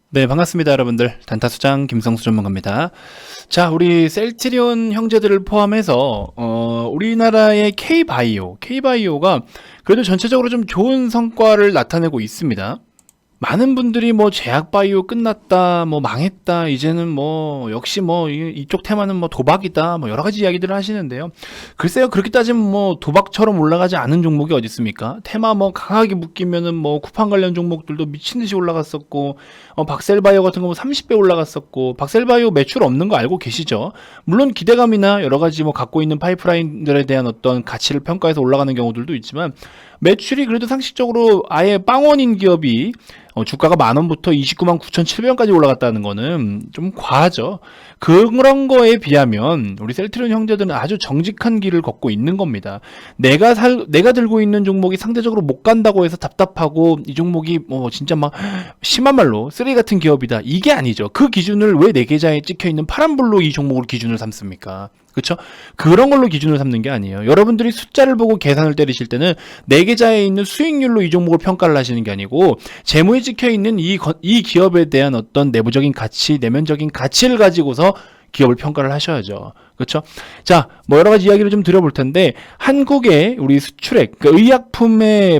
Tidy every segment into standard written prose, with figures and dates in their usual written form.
네, 반갑습니다, 여러분들. 단타수장 김성수 전문가입니다. 자, 우리 셀트리온 형제들을 포함해서 우리나라의 K바이오가 그래도 전체적으로 좀 좋은 성과를 나타내고 있습니다. 많은 분들이 뭐 제약 바이오 끝났다, 뭐 망했다, 이제는 뭐 역시 뭐 이쪽 테마는 뭐 도박이다, 뭐 여러 가지 이야기들을 하시는데요. 글쎄요, 그렇게 따지면 뭐 도박처럼 올라가지 않은 종목이 어디 있습니까? 테마 뭐 강하게 묶이면은 뭐 쿠팡 관련 종목들도 미친 듯이 올라갔었고, 박셀바이오 같은 거 뭐 30배 올라갔었고, 박셀바이오 매출 없는 거 알고 계시죠? 물론 기대감이나 여러 가지 뭐 갖고 있는 파이프라인들에 대한 어떤 가치를 평가해서 올라가는 경우들도 있지만, 매출이 그래도 상식적으로 아예 빵원인 기업이 주가가 10,000원부터 29만 9,700원까지 올라갔다는 거는 좀 과하죠. 그런 거에 비하면 우리 셀트리온 형제들은 아주 정직한 길을 걷고 있는 겁니다. 내가 들고 있는 종목이 상대적으로 못 간다고 해서 답답하고 이 종목이 뭐 진짜 막 심한 말로 쓰레기 같은 기업이다, 이게 아니죠. 그 기준을 왜 내 계좌에 찍혀 있는 파란불로 이 종목을 기준을 삼습니까? 그렇죠? 그런 걸로 기준을 삼는 게 아니에요. 여러분들이 숫자를 보고 계산을 때리실 때는 내 계좌에 있는 수익률로 이 종목을 평가를 하시는 게 아니고, 재무에 찍혀 있는 이 기업에 대한 어떤 내부적인 가치, 내면적인 가치를 가지고서 기업을 평가를 하셔야죠. 그렇죠? 자, 뭐 여러 가지 이야기를 좀 드려볼 텐데, 한국의 우리 수출액, 그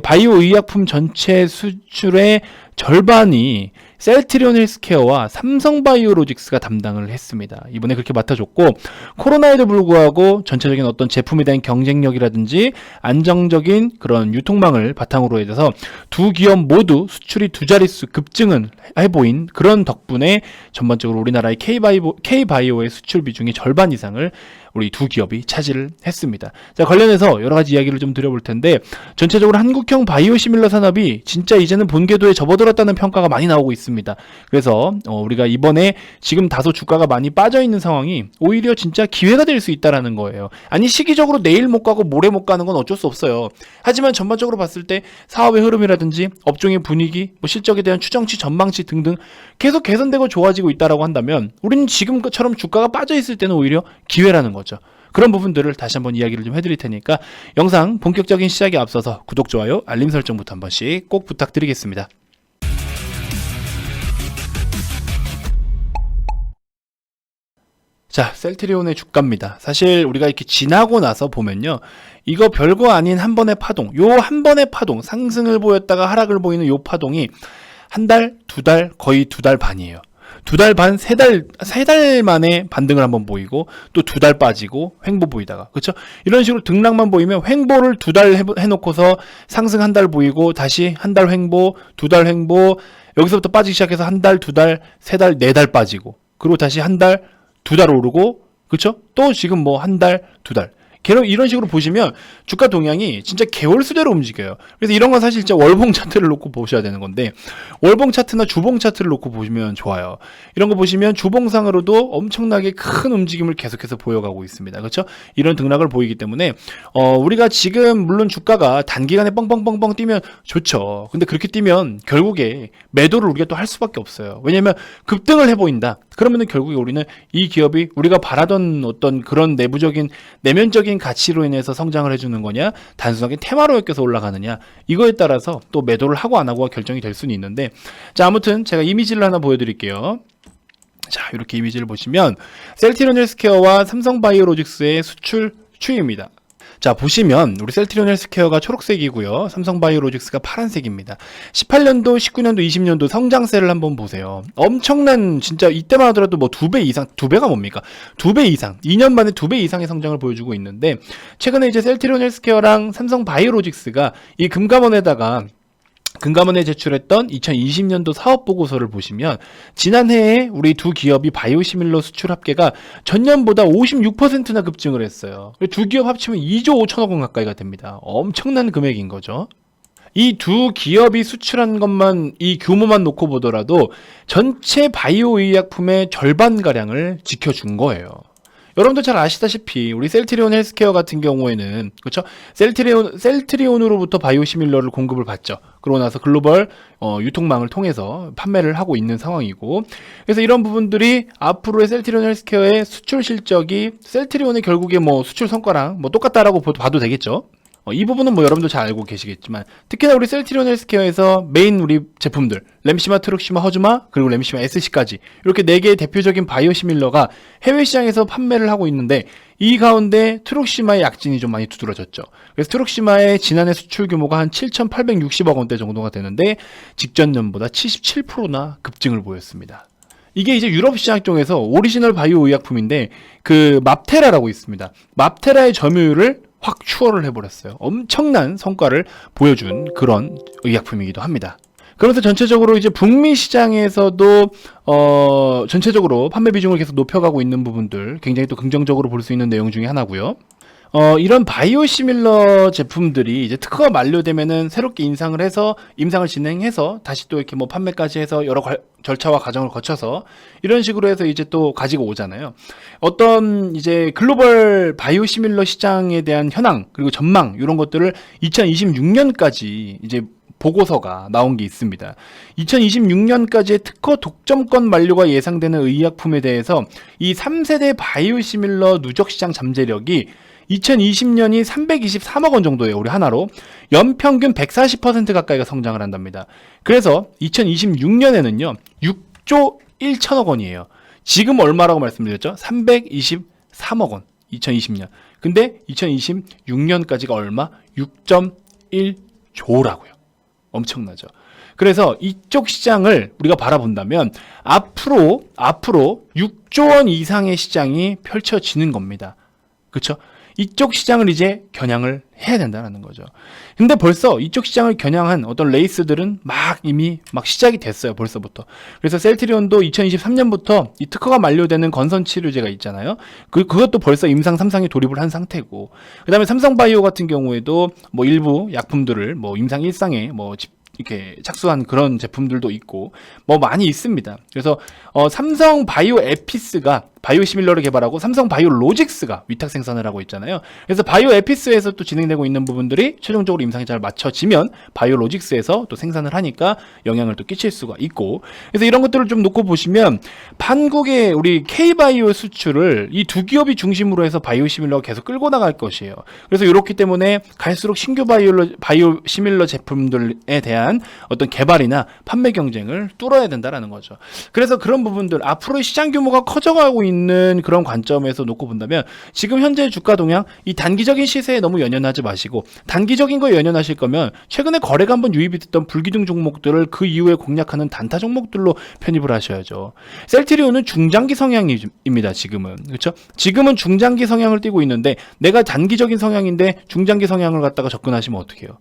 바이오 의약품 전체 수출의 절반이 셀트리온 헬스케어와 삼성바이오로직스가 담당을 했습니다. 이번에 그렇게 맡아줬고, 코로나에도 불구하고 전체적인 어떤 제품에 대한 경쟁력이라든지 안정적인 그런 유통망을 바탕으로 해서 두 기업 모두 수출이 두 자릿수 급증을 해보인 그런 덕분에 전반적으로 우리나라의 K바이오의 수출 비중의 절반 이상을 우리 두 기업이 차지를 했습니다. 자, 관련해서 여러 가지 이야기를 좀 드려볼 텐데, 전체적으로 한국형 바이오시밀러 산업이 진짜 이제는 본궤도에 접어들었다는 평가가 많이 나오고 있습니다. 그래서 우리가 이번에 지금 다소 주가가 많이 빠져 있는 상황이 오히려 진짜 기회가 될 수 있다라는 거예요. 아니, 시기적으로 내일 못 가고 모레 못 가는 건 어쩔 수 없어요. 하지만 전반적으로 봤을 때 사업의 흐름이라든지 업종의 분위기, 뭐 실적에 대한 추정치, 전망치 등등 계속 개선되고 좋아지고 있다라고 한다면, 우리는 지금처럼 주가가 빠져 있을 때는 오히려 기회라는 거죠. 그런 부분들을 다시 한번 이야기를 좀 해드릴 테니까, 영상 본격적인 시작에 앞서서 구독, 좋아요, 알림 설정부터 한 번씩 꼭 부탁드리겠습니다. 자, 셀트리온의 주가입니다. 사실 우리가 이렇게 지나고 나서 보면요, 이거 별거 아닌 한 번의 파동, 요 한 번의 파동, 상승을 보였다가 하락을 보이는 요 파동이 한 달, 두 달, 거의 두 달 반이에요. 두 달 반, 세 달 만에 반등을 한번 보이고, 또 두 달 빠지고 횡보 보이다가, 그렇죠? 이런 식으로 등락만 보이면 횡보를 두 달 해놓고서 상승 한 달 보이고, 다시 한 달 횡보, 두 달 횡보, 여기서부터 빠지기 시작해서 한 달, 두 달, 세 달, 네 달 빠지고, 그리고 다시 한 달, 두 달 오르고, 그쵸? 또 지금 뭐 한 달, 두 달. 이런 식으로 보시면 주가 동향이 진짜 개월수대로 움직여요. 그래서 이런 건 사실 진짜 월봉 차트를 놓고 보셔야 되는 건데, 월봉 차트나 주봉 차트를 놓고 보시면 좋아요. 이런 거 보시면 주봉상으로도 엄청나게 큰 움직임을 계속해서 보여가고 있습니다. 그렇죠? 이런 등락을 보이기 때문에 우리가 지금 물론 주가가 단기간에 뻥뻥뻥뻥 뛰면 좋죠. 근데 그렇게 뛰면 결국에 매도를 우리가 또 할 수밖에 없어요. 왜냐면 급등을 해보인다. 그러면은 결국에 우리는 이 기업이 우리가 바라던 어떤 그런 내면적인 가치로 인해서 성장을 해주는 거냐, 단순하게 테마로 엮여서 올라가느냐, 이거에 따라서 또 매도를 하고 안 하고가 결정이 될 수는 있는데, 자, 아무튼 제가 이미지를 하나 보여드릴게요. 자, 이렇게 이미지를 보시면 셀트리온 헬스케어와 삼성바이오로직스의 수출 추이입니다. 자, 보시면 우리 셀트리온 헬스케어가 초록색이고요, 삼성바이오로직스가 파란색입니다. 18년도, 19년도, 20년도 성장세를 한번 보세요. 엄청난, 진짜 이때만 하더라도 뭐 2배 이상, 2배가 뭡니까? 2배 이상, 2년 만에 2배 이상의 성장을 보여주고 있는데, 최근에 이제 셀트리온 헬스케어랑 삼성바이오로직스가 이 금감원에 제출했던 2020년도 사업보고서를 보시면, 지난해에 우리 두 기업이 바이오시밀러 수출 합계가 전년보다 56%나 급증을 했어요. 두 기업 합치면 2조 5천억 원 가까이가 됩니다. 엄청난 금액인 거죠. 이 두 기업이 수출한 것만, 이 규모만 놓고 보더라도 전체 바이오 의약품의 절반가량을 지켜준 거예요. 여러분들 잘 아시다시피 우리 셀트리온 헬스케어 같은 경우에는, 그렇죠? 셀트리온으로부터 바이오시밀러를 공급을 받죠. 그러고 나서 글로벌 유통망을 통해서 판매를 하고 있는 상황이고, 그래서 이런 부분들이 앞으로의 셀트리온 헬스케어의 수출 실적이 셀트리온의 결국에 뭐 수출 성과랑 뭐 똑같다라고 봐도 되겠죠. 이 부분은 뭐 여러분도 잘 알고 계시겠지만 특히나 우리 셀트리온 헬스케어에서 메인 우리 제품들 램시마, 트룩시마, 허즈마 그리고 램시마 SC까지 이렇게 4개의 대표적인 바이오시밀러가 해외 시장에서 판매를 하고 있는데 이 가운데 트룩시마의 약진이 좀 많이 두드러졌죠. 그래서 트룩시마의 지난해 수출 규모가 한 7,860억 원대 정도가 되는데 직전년보다 77%나 급증을 보였습니다. 이게 이제 유럽 시장 쪽에서 오리지널 바이오 의약품인데 그 맙테라라고 있습니다. 맙테라의 점유율을 확 추월을 해버렸어요. 엄청난 성과를 보여준 그런 의약품이기도 합니다. 그러면서 전체적으로 이제 북미 시장에서도 전체적으로 판매 비중을 계속 높여가고 있는 부분들 굉장히 또 긍정적으로 볼 수 있는 내용 중에 하나고요. 이런 바이오시밀러 제품들이 이제 특허가 만료되면은 새롭게 임상을 진행해서 다시 또 이렇게 뭐 판매까지 해서 여러 절차와 과정을 거쳐서 이런 식으로 해서 이제 또 가지고 오잖아요. 어떤 이제 글로벌 바이오시밀러 시장에 대한 현황 그리고 전망 이런 것들을 2026년까지 이제 보고서가 나온 게 있습니다. 2026년까지의 특허 독점권 만료가 예상되는 의약품에 대해서 이 3세대 바이오시밀러 누적 시장 잠재력이 2020년이 323억 원 정도예요. 우리 하나로. 연평균 140% 가까이가 성장을 한답니다. 그래서 2026년에는요. 6조 1천억 원이에요. 지금 얼마라고 말씀드렸죠? 323억 원. 2020년. 근데 2026년까지가 얼마? 6.1조라고요. 엄청나죠. 그래서 이쪽 시장을 우리가 바라본다면 앞으로 6조 원 이상의 시장이 펼쳐지는 겁니다. 그렇죠? 이쪽 시장을 이제 겨냥을 해야 된다는 거죠. 근데 벌써 이쪽 시장을 겨냥한 어떤 레이스들은 이미 시작이 됐어요. 벌써부터. 그래서 셀트리온도 2023년부터 이 특허가 만료되는 건선치료제가 있잖아요. 그것도 벌써 임상 3상에 돌입을 한 상태고, 그 다음에 삼성바이오 같은 경우에도 뭐 일부 약품들을 뭐 임상 1상에 이렇게 착수한 그런 제품들도 있고 뭐 많이 있습니다. 그래서 삼성 바이오 에피스가 바이오시밀러를 개발하고 삼성 바이오 로직스가 위탁 생산을 하고 있잖아요. 그래서 바이오 에피스에서 또 진행되고 있는 부분들이 최종적으로 임상에 잘 맞춰지면 바이오 로직스에서 또 생산을 하니까 영향을 또 끼칠 수가 있고, 그래서 이런 것들을 좀 놓고 보시면 판국의 우리 K바이오 수출을 이 두 기업이 중심으로 해서 바이오시밀러가 계속 끌고 나갈 것이에요. 그래서 이렇기 때문에 갈수록 신규 바이오시밀러 제품들에 대한 어떤 개발이나 판매 경쟁을 뚫어야 된다라는 거죠. 그래서 그런 부분들 앞으로 시장 규모가 커져가고 있는 그런 관점에서 놓고 본다면 지금 현재 주가 동향 이 단기적인 시세에 너무 연연하지 마시고, 단기적인 거에 연연하실 거면 최근에 거래가 한번 유입이 됐던 불기둥 종목들을 그 이후에 공략하는 단타 종목들로 편입을 하셔야죠. 셀트리온은 중장기 성향입니다. 지금은. 그렇죠? 지금은 중장기 성향을 띠고 있는데 내가 단기적인 성향인데 중장기 성향을 갖다가 접근하시면 어떡해요?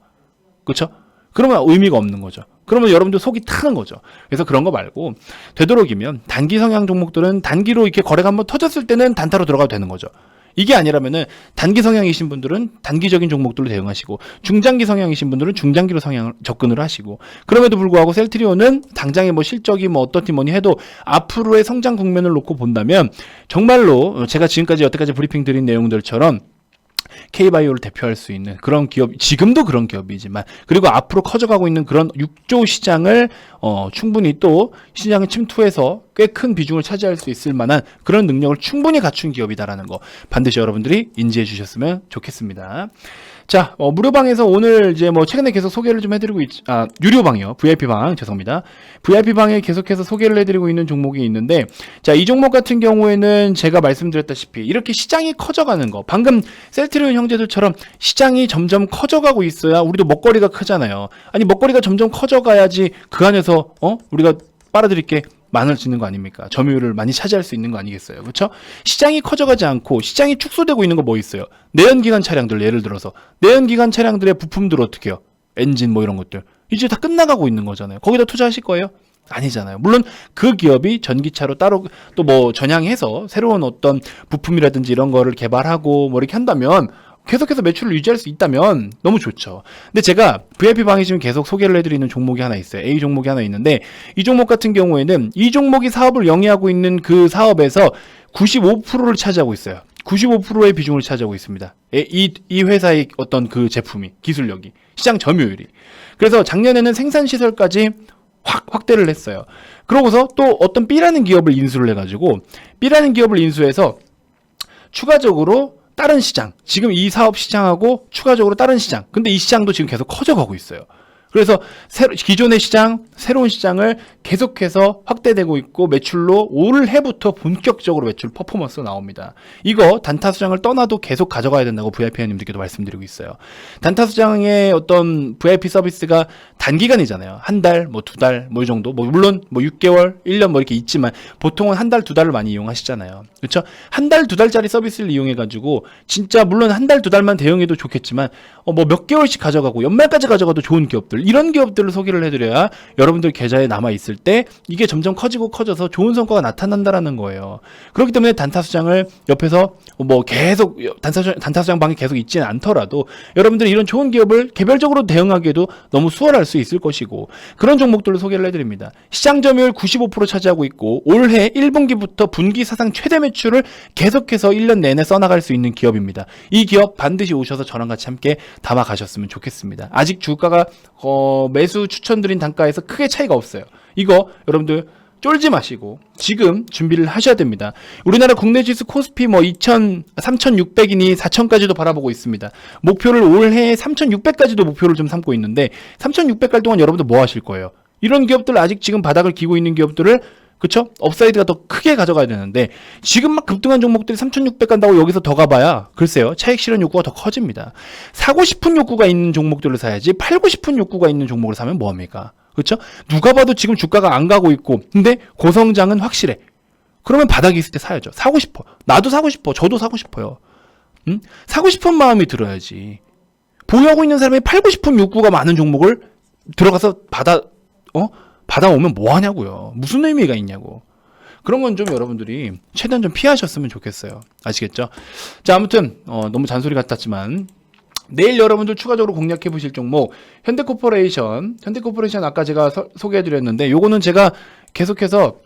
그렇죠? 그러면 의미가 없는 거죠. 그러면 여러분들 속이 타는 거죠. 그래서 그런 거 말고 되도록이면 단기 성향 종목들은 단기로 이렇게 거래가 한번 터졌을 때는 단타로 들어가도 되는 거죠. 이게 아니라면은 단기 성향이신 분들은 단기적인 종목들로 대응하시고, 중장기 성향이신 분들은 중장기로 접근을 하시고, 그럼에도 불구하고 셀트리온은 당장의 뭐 실적이 뭐 어떻든 뭐니 해도 앞으로의 성장 국면을 놓고 본다면 정말로 제가 지금까지 여태까지 브리핑 드린 내용들처럼 K바이오를 대표할 수 있는 그런 기업, 지금도 그런 기업이지만 그리고 앞으로 커져가고 있는 그런 6조 시장을 충분히 또 시장에 침투해서 꽤 큰 비중을 차지할 수 있을 만한 그런 능력을 충분히 갖춘 기업이다라는 거 반드시 여러분들이 인지해 주셨으면 좋겠습니다. 자, 무료방에서 오늘 이제 뭐 최근에 계속 소개를 좀 해드리고 유료방이요. VIP방, 죄송합니다. VIP방에 계속해서 소개를 해드리고 있는 종목이 있는데, 자, 이 종목 같은 경우에는 제가 말씀드렸다시피 이렇게 시장이 커져가는 거, 방금 셀트리온 형제들처럼 시장이 점점 커져가고 있어야 우리도 먹거리가 크잖아요. 아니, 먹거리가 점점 커져가야지 그 안에서, 우리가 빨아들일게 많을 수 있는 거 아닙니까? 점유율을 많이 차지할 수 있는 거 아니겠어요? 그렇죠? 시장이 커져가지 않고 시장이 축소되고 있는 거 뭐 있어요? 내연기관 차량들, 예를 들어서 내연기관 차량들의 부품들 어떻게 해요? 엔진 뭐 이런 것들 이제 다 끝나가고 있는 거잖아요. 거기다 투자하실 거예요? 아니잖아요. 물론 그 기업이 전기차로 따로 또 뭐 전향해서 새로운 어떤 부품이라든지 이런 거를 개발하고 뭐 이렇게 한다면, 계속해서 매출을 유지할 수 있다면 너무 좋죠. 근데 제가 VIP방에 지금 계속 소개를 해드리는 종목이 하나 있어요. A 종목이 하나 있는데, 이 종목 같은 경우에는 이 종목이 사업을 영위하고 있는 그 사업에서 95%를 차지하고 있어요. 95%의 비중을 차지하고 있습니다. 이 회사의 어떤 그 제품이, 기술력이, 시장 점유율이. 그래서 작년에는 생산시설까지 확대를 했어요. 그러고서 또 어떤 B라는 기업을 인수를 해가지고, B라는 기업을 인수해서 추가적으로 다른 시장, 지금 이 사업 시장하고 추가적으로 다른 시장, 근데 이 시장도 지금 계속 커져가고 있어요. 그래서 기존의 시장, 새로운 시장을 계속해서 확대되고 있고 매출로 올해부터 본격적으로 매출 퍼포먼스가 나옵니다. 이거 단타 수장을 떠나도 계속 가져가야 된다고 VIP 회원님들께도 말씀드리고 있어요. 단타 수장의 어떤 VIP 서비스가 단기간이잖아요. 한 달, 뭐 두 달, 뭐 이 정도. 뭐 물론 뭐 6개월, 1년 뭐 이렇게 있지만 보통은 한 달, 두 달을 많이 이용하시잖아요. 그렇죠? 한 달, 두 달짜리 서비스를 이용해 가지고 진짜 물론 한 달, 두 달만 대응해도 좋겠지만 뭐 몇 개월씩 가져가고 연말까지 가져가도 좋은 기업들, 이런 기업들을 소개를 해드려야 여러분들 계좌에 남아있을 때 이게 점점 커지고 커져서 좋은 성과가 나타난다라는 거예요. 그렇기 때문에 단타 수장을 옆에서 뭐 계속 단타 수장 방에 계속 있지는 않더라도 여러분들이 이런 좋은 기업을 개별적으로 대응하기에도 너무 수월할 수 있을 것이고, 그런 종목들을 소개를 해드립니다. 시장 점유율 95% 차지하고 있고 올해 1분기부터 분기 사상 최대 매출을 계속해서 1년 내내 써나갈 수 있는 기업입니다. 이 기업 반드시 오셔서 저랑 같이 함께 담아 가셨으면 좋겠습니다. 아직 주가가 매수 추천드린 단가에서 크게 차이가 없어요. 이거 여러분들 쫄지 마시고 지금 준비를 하셔야 됩니다. 우리나라 국내 지수 코스피 뭐 3,600이니 4,000까지도 바라보고 있습니다. 목표를 올해 3,600까지도 목표를 좀 삼고 있는데 3,600 갈 동안 여러분들 뭐 하실 거예요? 이런 기업들 아직 지금 바닥을 기고 있는 기업들을, 그쵸? 업사이드가 더 크게 가져가야 되는데 지금 막 급등한 종목들이 3,600 간다고 여기서 더 가봐야 글쎄요, 차익 실현 욕구가 더 커집니다. 사고 싶은 욕구가 있는 종목들을 사야지 팔고 싶은 욕구가 있는 종목을 사면 뭐합니까? 그렇죠? 누가 봐도 지금 주가가 안 가고 있고 근데 고성장은 확실해. 그러면 바닥이 있을 때 사야죠. 사고 싶어. 나도 사고 싶어. 저도 사고 싶어요. 사고 싶은 마음이 들어야지. 보유하고 있는 사람이 팔고 싶은 욕구가 많은 종목을 들어가서 받아오면 뭐 하냐고요. 무슨 의미가 있냐고. 그런 건 좀 여러분들이 최대한 좀 피하셨으면 좋겠어요. 아시겠죠? 자, 아무튼 너무 잔소리 같았지만 내일 여러분들 추가적으로 공략해 보실 종목 현대코퍼레이션 아까 제가 소개해 드렸는데 요거는 제가 계속해서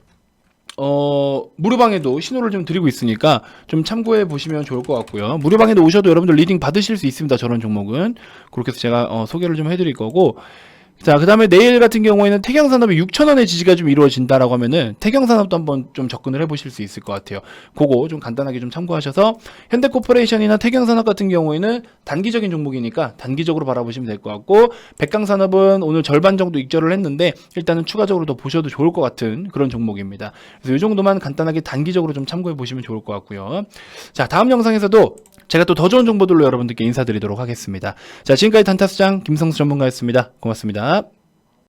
무료방에도 신호를 좀 드리고 있으니까 좀 참고해 보시면 좋을 것 같고요. 무료방에도 오셔도 여러분들 리딩 받으실 수 있습니다. 저런 종목은 그렇게 해서 제가 소개를 좀 해드릴 거고, 자, 그 다음에 내일 같은 경우에는 태경산업이 6,000원의 지지가 좀 이루어진다라고 하면은 태경산업도 한번 좀 접근을 해보실 수 있을 것 같아요. 그거 좀 간단하게 좀 참고하셔서 현대코퍼레이션이나 태경산업 같은 경우에는 단기적인 종목이니까 단기적으로 바라보시면 될 것 같고, 백강산업은 오늘 절반 정도 익절을 했는데 일단은 추가적으로 더 보셔도 좋을 것 같은 그런 종목입니다. 그래서 이 정도만 간단하게 단기적으로 좀 참고해 보시면 좋을 것 같고요. 자, 다음 영상에서도 제가 또 더 좋은 정보들로 여러분들께 인사드리도록 하겠습니다. 자, 지금까지 단타수장 김성수 전문가였습니다. 고맙습니다.